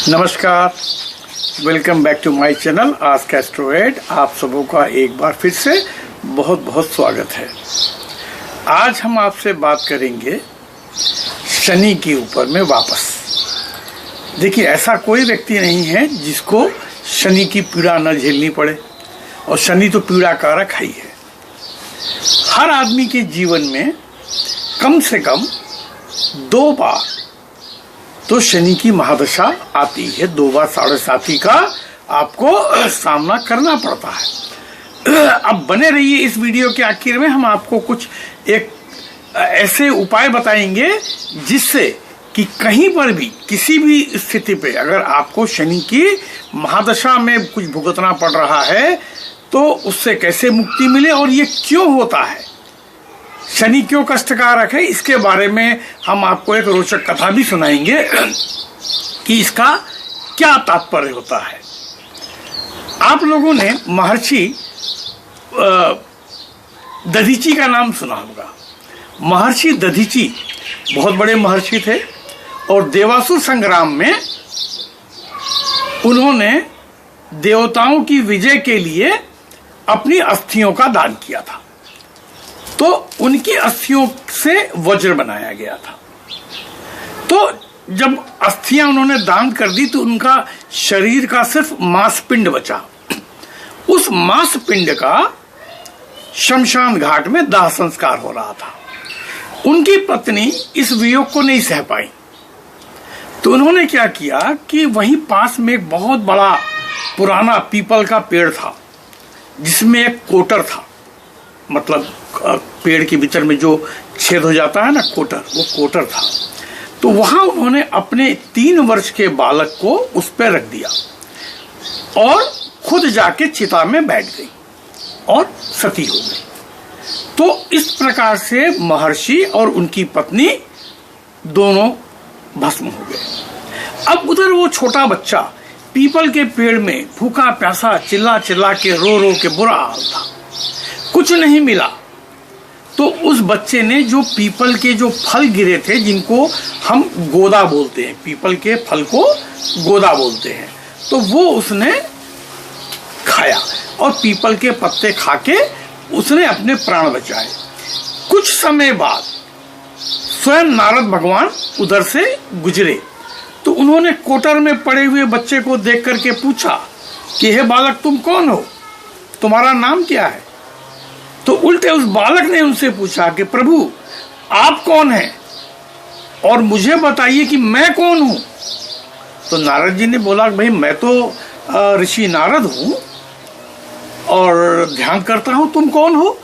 नमस्कार, welcome back to my channel ask Astroaid. आप सबों का एक बार फिर से बहुत बहुत स्वागत है। आज हम आपसे बात करेंगे शनि के ऊपर में वापस। देखिए, ऐसा कोई व्यक्ति नहीं है जिसको शनि की पीड़ा न झेलनी पड़े, और शनि तो पीड़ा कारक है ही है। हर आदमी के जीवन में कम से कम 2 बार तो शनि की महादशा आती है। 2 बार 7.5 का आपको सामना करना पड़ता है। अब बने रहिए इस वीडियो के आखिर में हम आपको कुछ एक ऐसे उपाय बताएंगे जिससे कि कहीं पर भी किसी भी स्थिति पे अगर आपको शनि की महादशा में कुछ भुगतना पड़ रहा है तो उससे कैसे मुक्ति मिले और ये क्यों होता है, शनि क्यों कष्टकारक है, इसके बारे में हम आपको एक रोचक कथा भी सुनाएंगे कि इसका क्या तात्पर्य होता है। आप लोगों ने महर्षि दधीची का नाम सुना होगा। महर्षि दधीची बहुत बड़े महर्षि थे और देवासुर संग्राम में उन्होंने देवताओं की विजय के लिए अपनी अस्थियों का दान किया था। तो उनकी अस्थियों से वज्र बनाया गया था। तो जब अस्थियां उन्होंने दान कर दी तो उनका शरीर का सिर्फ मांसपिंड बचा। उस मांसपिंड का शमशान घाट में दाह संस्कार हो रहा था। उनकी पत्नी इस वियोग को नहीं सह पाई, तो उन्होंने क्या किया कि वहीं पास में एक बहुत बड़ा पुराना पीपल का पेड़ था जिसमें एक कोटर था, मतलब पेड़ के भीतर में जो छेद हो जाता है ना कोटर, वो कोटर था। तो वहां उन्होंने अपने 3 वर्ष के बालक को उस पर रख दिया और खुद जाके चिता में बैठ गई और सती हो गई। तो इस प्रकार से महर्षि और उनकी पत्नी दोनों भस्म हो गए। अब उधर वो छोटा बच्चा पीपल के पेड़ में भूखा प्यासा चिल्ला चिल्ला के रो के बुरा हाल था, कुछ नहीं मिला। तो उस बच्चे ने जो पीपल के जो फल गिरे थे, जिनको हम गोदा बोलते हैं, पीपल के फल को गोदा बोलते हैं, तो वो उसने खाया और पीपल के पत्ते खाके उसने अपने प्राण बचाए। कुछ समय बाद स्वयं नारद भगवान उधर से गुजरे, तो उन्होंने कोटर में पड़े हुए बच्चे को देख करके पूछा कि हे बालक, तुम कौन हो, तुम्हारा नाम क्या है? तो उल्टे उस बालक ने उनसे पूछा कि प्रभु आप कौन हैं और मुझे बताइए कि मैं कौन हूं। तो नारद जी ने बोला भाई मैं तो ऋषि नारद हूं और ध्यान करता हूं, तुम कौन हो?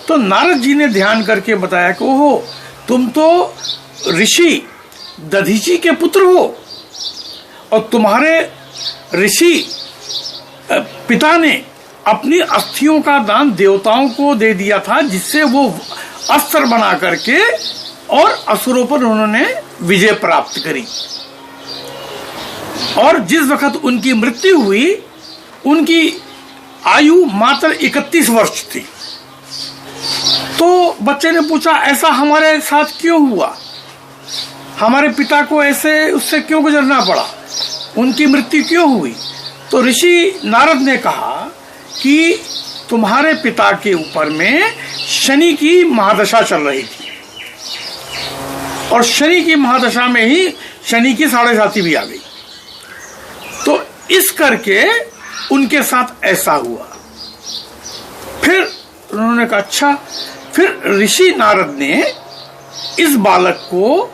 तो नारद जी ने ध्यान करके बताया कि ओहो, तुम तो ऋषि दधीची के पुत्र हो और तुम्हारे ऋषि पिता ने अपनी अस्थियों का दान देवताओं को दे दिया था, जिससे वो अस्त्र बना करके और असुरों पर उन्होंने विजय प्राप्त करी। और जिस वक्त उनकी मृत्यु हुई उनकी आयु मात्र 31 वर्ष थी। तो बच्चे ने पूछा ऐसा हमारे साथ क्यों हुआ, हमारे पिता को ऐसे उससे क्यों गुजरना पड़ा, उनकी मृत्यु क्यों हुई? तो ऋषि नारद ने कहा कि तुम्हारे पिता के ऊपर में शनि की महादशा चल रही थी और शनि की महादशा में ही शनि की 7.5 भी आ गई। तो इस करके उनके साथ ऐसा हुआ। फिर उन्होंने कहा अच्छा। फिर ऋषि नारद ने इस बालक को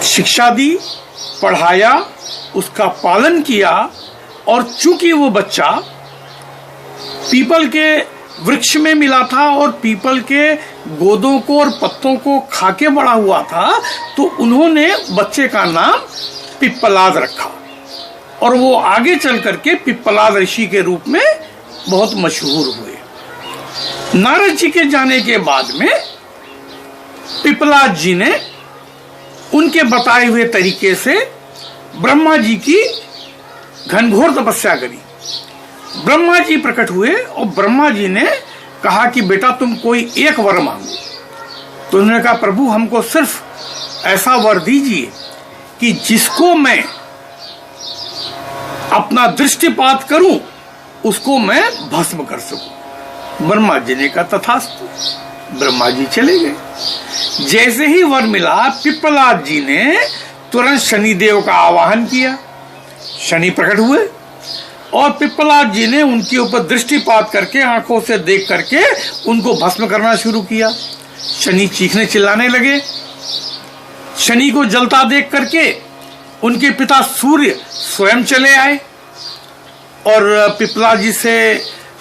शिक्षा दी, पढ़ाया, उसका पालन किया, और चूंकि वो बच्चा पीपल के वृक्ष में मिला था और पीपल के गोदों को और पत्तों को खाके बड़ा हुआ था, तो उन्होंने बच्चे का नाम पिप्पलाद रखा और वो आगे चल करके पिप्पलाद ऋषि के रूप में बहुत मशहूर हुए। नारद जी के जाने के बाद में पिप्पलाद जी ने उनके बताए हुए तरीके से ब्रह्मा जी की घनघोर तपस्या करी। ब्रह्मा जी प्रकट हुए और ब्रह्मा जी ने कहा कि बेटा तुम कोई एक वर मांगो। तो उन्होंने कहा प्रभु हमको सिर्फ ऐसा वर दीजिए कि जिसको मैं अपना दृष्टिपात करूं, उसको मैं भस्म कर सकूं। ब्रह्मा जी ने कहा तथास्तु। ब्रह्मा जी चले गए। जैसे ही वर मिला, पिप्पलाद जी ने तुरंत शनिदेव का आवाहन किया। शनि प्रकट हुए और पिप्पलाद जी ने उनके ऊपर दृष्टिपात करके, आंखों से देख करके उनको भस्म करना शुरू किया। शनि चीखने चिल्लाने लगे। शनि को जलता देख करके उनके पिता सूर्य स्वयं चले आए और पिप्पलाद जी से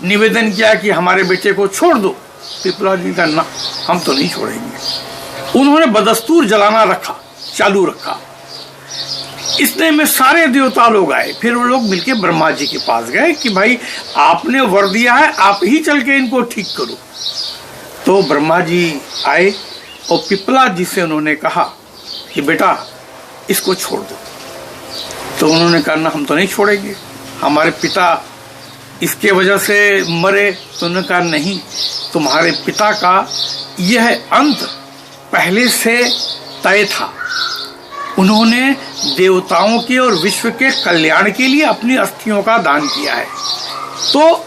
निवेदन किया कि हमारे बेटे को छोड़ दो। पिप्पलाद जी का ना, हम तो नहीं छोड़ेंगे। उन्होंने बदस्तूर जलाना रखा, चालू रखा। इतने में सारे देवता लोग आए। फिर वो लोग मिलके ब्रह्मा जी के पास गए कि भाई आपने वर दिया है, आप ही चल के इनको ठीक करो। तो ब्रह्मा जी आए और पिप्पलाद जी से उन्होंने कहा कि बेटा इसको छोड़ दो। तो उन्होंने कहा ना, हम तो नहीं छोड़ेंगे, हमारे पिता इसके वजह से मरे। तो उन्होंने कहा नहीं, तुम्हारे पिता का यह अंत पहले से तय था। उन्होंने देवताओं के और विश्व के कल्याण के लिए अपनी अस्थियों का दान किया है। तो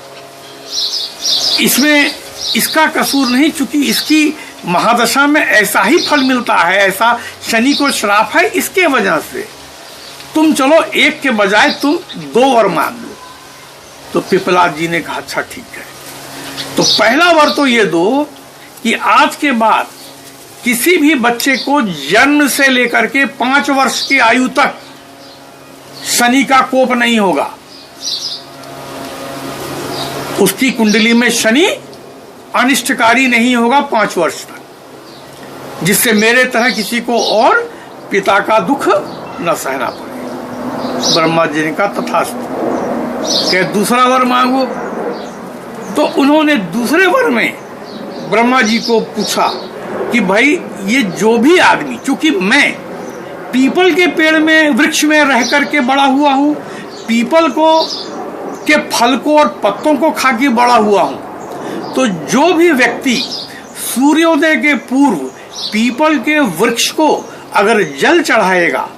इसमें इसका कसूर नहीं, चूंकि इसकी महादशा में ऐसा ही फल मिलता है, ऐसा शनि को श्राप है, इसके वजह से तुम चलो एक के बजाय तुम 2 वर मांग लो। तो पिप्पलाद जी ने कहा अच्छा ठीक है। तो पहला वर तो ये दो कि आज के बाद किसी भी बच्चे को जन्म से लेकर के 5 वर्ष की आयु तक शनि का कोप नहीं होगा। उसकी कुंडली में शनि अनिष्टकारी नहीं होगा 5 वर्ष तक, जिससे मेरे तरह किसी को और पिता का दुख न सहना पड़े। ब्रह्मा जी ने कहा तथास्तु। क्या दूसरा वर मांगो। तो उन्होंने दूसरे वर में ब्रह्मा जी को पूछा कि भाई ये जो भी आदमी, चूंकि मैं पीपल के पेड़ में, वृक्ष में रह करके बड़ा हुआ हूं, पीपल को के फल को और पत्तों को खा के बड़ा हुआ हूं, तो जो भी व्यक्ति सूर्योदय के पूर्व पीपल के वृक्ष को अगर जल चढ़ाएगा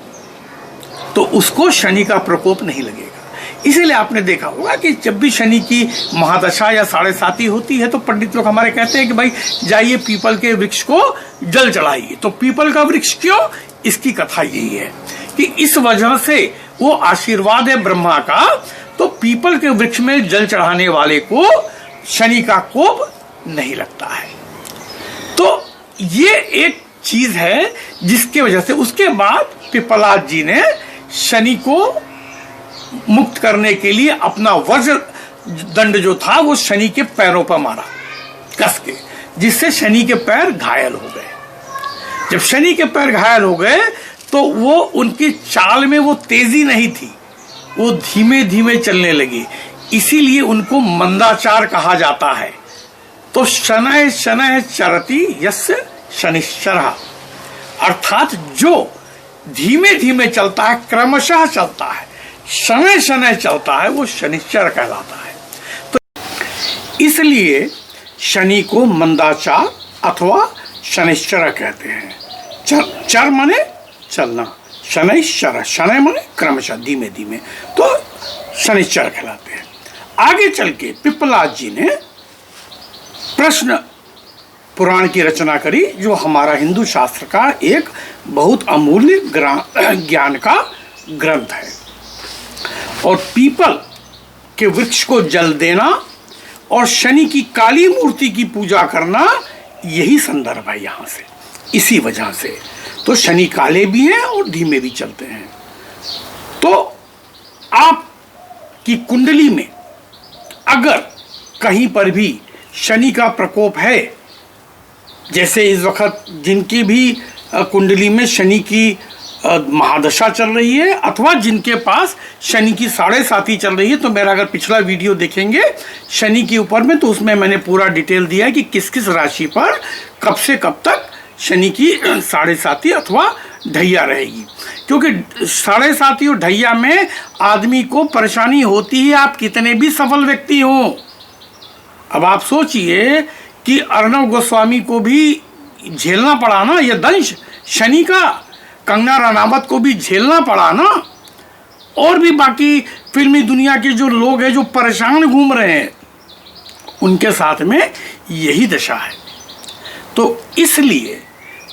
तो उसको शनि का प्रकोप नहीं लगेगा। इसीलिए आपने देखा होगा कि जब भी शनि की महादशा या 7.5 होती है तो पंडित लोग हमारे कहते हैं कि भाई जाइए पीपल के वृक्ष को जल चढ़ाइए। तो पीपल का वृक्ष क्यों? इसकी कथा यही है कि इस वजह से वो आशीर्वाद है ब्रह्मा का, तो पीपल के वृक्ष में जल चढ़ाने वाले को शनि का कोप नहीं लगता है। तो ये एक चीज है जिसके वजह से उसके बाद पिप्पलाद जी ने शनि को मुक्त करने के लिए अपना वज्र दंड जो था वो शनि के पैरों पर मारा कस के, जिससे शनि के पैर घायल हो गए। जब शनि के पैर घायल हो गए तो वो उनकी चाल में वो तेजी नहीं थी, वो धीमे धीमे चलने लगे। इसीलिए उनको मंदाचार कहा जाता है। तो शनैः शनैः चरति यस्य शनिश्चरः, अर्थात जो धीमे धीमे चलता है, क्रमशः चलता है, शनैः शनैः चलता है, वो शनिश्चर कहलाता है। तो इसलिए शनि को मंदाचार अथवा शनिश्चर कहते हैं। चर माने चलना, शनैश्चर, शनैः माने क्रमशः धीमे धीमे, तो शनिश्चर कहलाते हैं। आगे चल के पिप्पलाद जी ने प्रश्न पुराण की रचना करी, जो हमारा हिंदू शास्त्र का एक बहुत अमूल्य ज्ञान का ग्रंथ है। और पीपल के वृक्ष को जल देना और शनि की काली मूर्ति की पूजा करना, यही संदर्भ है यहाँ से। इसी वजह से तो शनि काले भी हैं और धीमे भी चलते हैं। तो आप की कुंडली में अगर कहीं पर भी शनि का प्रकोप है, जैसे इस वक्त जिनकी भी कुंडली में शनि की महादशा चल रही है अथवा जिनके पास शनि की 7.5 चल रही है, तो मेरा अगर पिछला वीडियो देखेंगे शनि के ऊपर में, तो उसमें मैंने पूरा डिटेल दिया है कि किस किस राशि पर कब से कब तक शनि की 7.5 अथवा ढैया रहेगी। क्योंकि 7.5 और ढैया में आदमी को परेशानी होती है, आप कितने भी सफल व्यक्ति हों। अब आप सोचिए कि अर्णव गोस्वामी को भी झेलना पड़ा ना ये दंश शनि का, कंगना रनावत को भी झेलना पड़ा ना। और भी बाकी फिल्मी दुनिया के जो लोग हैं जो परेशान घूम रहे हैं, उनके साथ में यही दशा है। तो इसलिए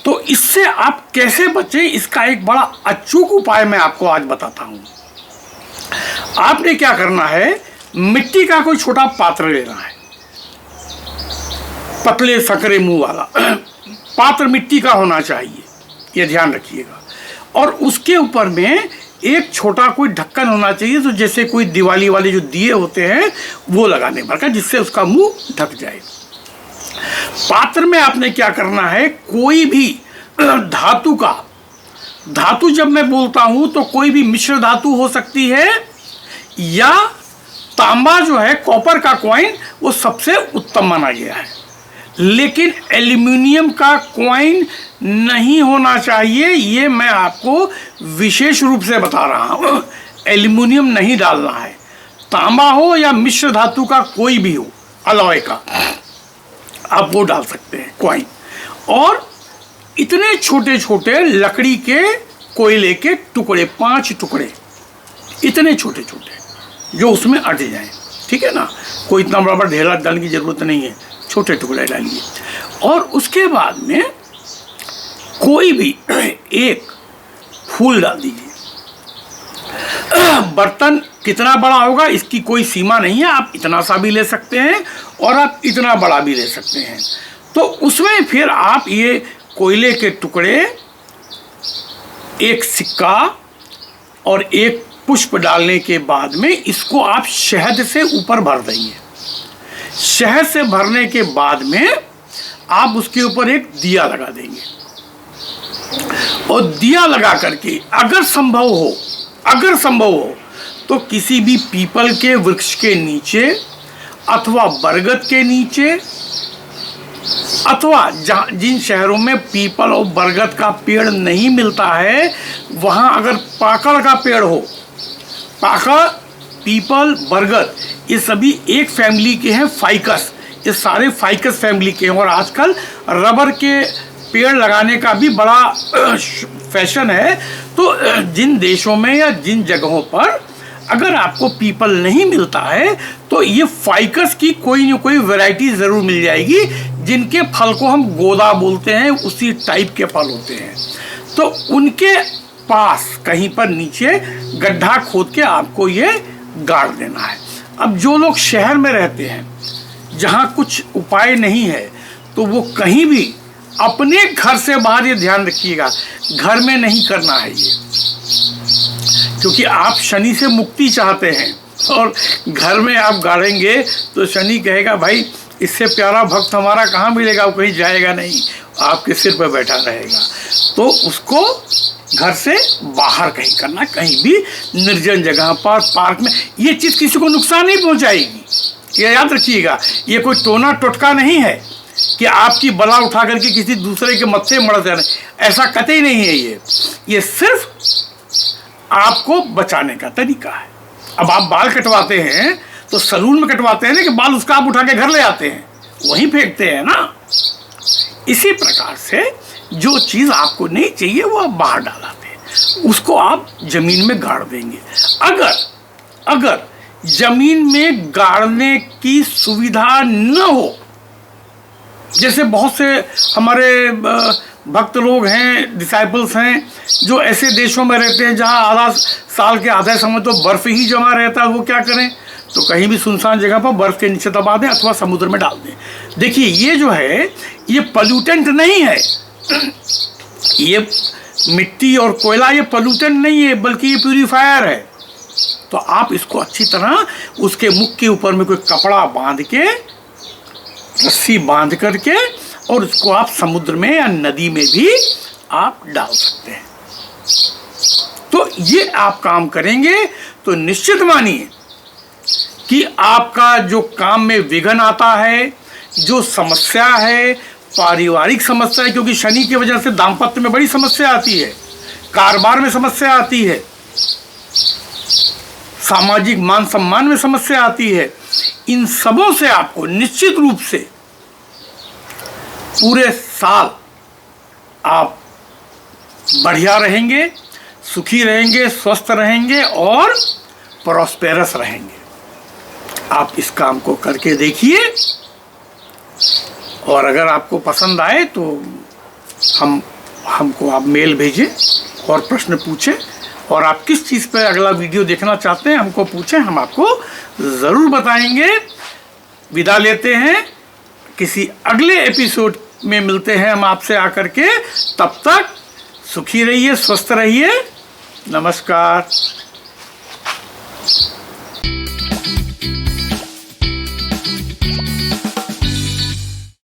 तो इससे आप कैसे बचें, इसका एक बड़ा अचूक उपाय मैं आपको आज बताता हूं। आपने क्या करना है, मिट्टी का कोई छोटा पात्र लेना है, पतले सकरे मुंह वाला पात्र मिट्टी का होना चाहिए, ये ध्यान रखिएगा। और उसके ऊपर में एक छोटा कोई ढक्कन होना चाहिए, तो जैसे कोई दिवाली वाले जो दिए होते हैं वो लगाने भर का, जिससे उसका मुंह ढक जाए। पात्र में आपने क्या करना है, कोई भी धातु का, धातु जब मैं बोलता हूं तो कोई भी मिश्र धातु हो सकती है, या तांबा जो है कॉपर का कॉइन वो सबसे उत्तम माना गया है, लेकिन एल्यूमिनियम का कॉइन नहीं होना चाहिए, ये मैं आपको विशेष रूप से बता रहा हूं। एल्यूमिनियम नहीं डालना है, तांबा हो या मिश्र धातु का कोई भी हो, अलॉय का, आप वो डाल सकते हैं कॉइन। और इतने छोटे छोटे लकड़ी के कोयले के टुकड़े, 5 टुकड़े, इतने छोटे छोटे जो उसमें अट जाएं, ठीक है ना। कोई इतना बड़ा बड़ा ढेला डालने की जरूरत नहीं है, छोटे टुकड़े डालिए। और उसके बाद में कोई भी एक फूल डाल दीजिए। बर्तन कितना बड़ा होगा इसकी कोई सीमा नहीं है, आप इतना सा भी ले सकते हैं और आप इतना बड़ा भी ले सकते हैं। तो उसमें फिर आप ये कोयले के टुकड़े, एक सिक्का और एक पुष्प डालने के बाद में इसको आप शहद से ऊपर भर देंगे। शहद से भरने के बाद में आप उसके ऊपर एक दिया लगा देंगे, और दिया लगा करके अगर संभव हो तो किसी भी पीपल के वृक्ष के नीचे अथवा बरगद के नीचे, अथवा जिन शहरों में पीपल और बरगद का पेड़ नहीं मिलता है वहां अगर पाकड़ का पेड़ हो, पाकड़, पीपल, बरगद ये सभी एक फैमिली के हैं, फाइकस, ये सारे फाइकस फैमिली के हैं। और आजकल रबर के पेड़ लगाने का भी बड़ा फैशन है। तो जिन देशों में या जिन जगहों पर अगर आपको पीपल नहीं मिलता है तो ये फाइकस की कोई न कोई वैरायटी ज़रूर मिल जाएगी, जिनके फल को हम गोदा बोलते हैं, उसी टाइप के फल होते हैं। तो उनके पास कहीं पर नीचे गड्ढा खोद के आपको ये गाड़ देना है। अब जो लोग शहर में रहते हैं जहाँ कुछ उपाय नहीं है, तो वो कहीं भी अपने घर से बाहर, ये ध्यान रखिएगा, घर में नहीं करना है ये, क्योंकि आप शनि से मुक्ति चाहते हैं और घर में आप गाड़ेंगे तो शनि कहेगा भाई इससे प्यारा भक्त हमारा कहाँ मिलेगा, वो कहीं जाएगा नहीं, आपके सिर पर बैठा रहेगा। तो उसको घर से बाहर कहीं करना, कहीं भी निर्जन जगह पर, पार्क में। ये चीज़ किसी को नुकसान नहीं पहुंचाएगी, ये याद रखिएगा। ये कोई टोना टोटका नहीं है कि आपकी बला उठा करके किसी दूसरे के मत्थे मर जाए, ऐसा कतई नहीं है। ये सिर्फ आपको बचाने का तरीका है। अब आप बाल कटवाते हैं तो सलून में कटवाते हैं ना, कि बाल उसका आप उठा के घर ले आते हैं, वहीं फेंकते हैं ना। इसी प्रकार से जो चीज़ आपको नहीं चाहिए वो आप बाहर डालाते हैं, उसको आप जमीन में गाड़ देंगे। अगर जमीन में गाड़ने की सुविधा न हो, जैसे बहुत से हमारे भक्त लोग हैं, डिसाइपल्स हैं, जो ऐसे देशों में रहते हैं जहां आधा साल के आधे समय तो बर्फ़ ही जमा रहता है, वो क्या करें, तो कहीं भी सुनसान जगह पर बर्फ़ के नीचे दबा दें अथवा समुद्र में डाल दें। देखिए ये जो है ये पोल्यूटेंट नहीं है, ये मिट्टी और कोयला ये पोल्यूटेंट नहीं है, बल्कि ये प्यूरीफायर है। तो आप इसको अच्छी तरह उसके मुख के ऊपर में कोई कपड़ा बांध के, रस्सी बांध करके, और उसको आप समुद्र में या नदी में भी आप डाल सकते हैं। तो ये आप काम करेंगे तो निश्चित मानिए कि आपका जो काम में विघ्न आता है, जो समस्या है, पारिवारिक समस्या है, क्योंकि शनि की वजह से दाम्पत्य में बड़ी समस्या आती है, कारोबार में समस्या आती है, सामाजिक मान सम्मान में समस्या आती है, इन सबों से आपको निश्चित रूप से पूरे साल आप बढ़िया रहेंगे, सुखी रहेंगे, स्वस्थ रहेंगे और प्रॉस्पेरस रहेंगे। आप इस काम को करके देखिए और अगर आपको पसंद आए तो हमको आप मेल भेजें और प्रश्न पूछें, और आप किस चीज़ पर अगला वीडियो देखना चाहते हैं हमको पूछें, हम आपको ज़रूर बताएंगे। विदा लेते हैं, किसी अगले एपिसोड में मिलते हैं हम आपसे आकर के। तब तक सुखी रहिए, स्वस्थ रहिए। नमस्कार।